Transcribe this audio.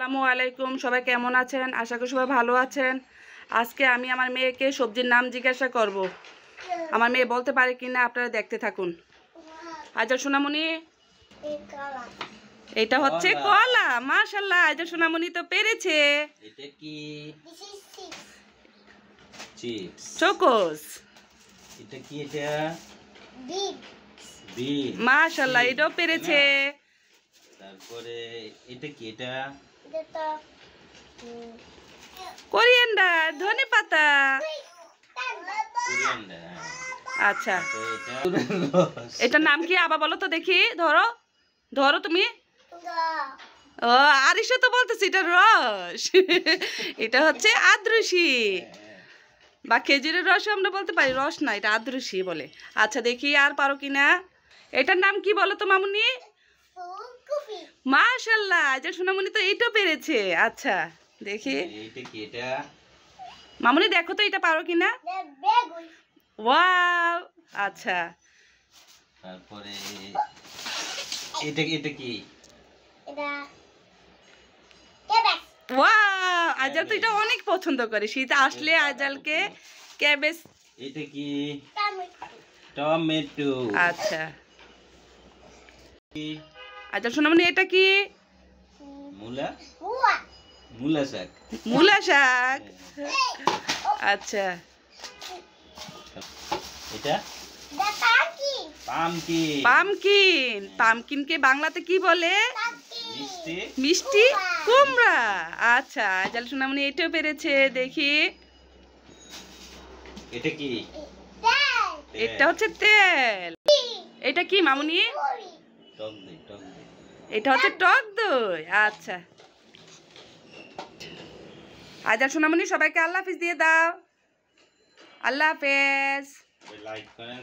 আসসালামু আলাইকুম। সবাই কেমন আছেন? আশা করি সবাই ভালো আছেন। আজকে আমি আমার মেয়েকে সবজির নাম জিজ্ঞাসা করব। আমার মেয়ে বলতে পারে কিনা আপনারা দেখতে থাকুন। আজল সোনামণি, এটা হচ্ছে কলা। মাশাআল্লাহ, আজল সোনামণি তো পেরেছে। এটা কি? চিপস। চোকোস। এটা কি? এটা বিন। মাশাআল্লাহ, এটাও পেরেছে। তারপরে এটা কি? এটা কোরিয়ান্ডার, ধনেপাতা। কোরিয়ান্ডার। আচ্ছা, এটা এটার নাম কি আবার বলো তো দেখি। ধরো ধরো তুমি। ও, আরিশা তো বলতেছি এটা রস। এটা হচ্ছে আদ্রসি বা খেজুরের রস আমরা বলতে পারি, রস না, এটা আদ্রসি বলে। আচ্ছা, দেখি আর পারো কিনা। এটার নাম কি বলো তো মামুনি? মাশাআল্লাহ, আজল সোনামণি তো এইটাও পেরেছে। আচ্ছা, দেখি এটা কি? এটা মামুনি দেখো তো এটা পারো কিনা। ওয়াও, আচ্ছা। তারপরে এটা এটা কি? ওয়াও, আজাল তো এটা অনেক পছন্দ করে। শীত আসলে আজালকে ক্যাবেজ। এটা কি? টমেটো। আচ্ছা, আজাল সোনামণি এটা কি? মূলা। মূলা শাক। মূলা শাক। আচ্ছা, এটা পামকিন। পামকিন। পামকিনকে বাংলাতে কি বলে? মিষ্টি মিষ্টি কুমড়া। আচ্ছা, আজাল সোনামণি এটাও পেরেছে। দেখি এটা কি? এটা হচ্ছে তেল। এটা কি মামুনি? টক দই। টক দই। এটা হচ্ছে টক দই। আচ্ছা, আজাল সোনামণি সবাইকে আল্লাহ হাফিজ দিয়ে দাও। আল্লাহ হাফেজ। লাইক করেন।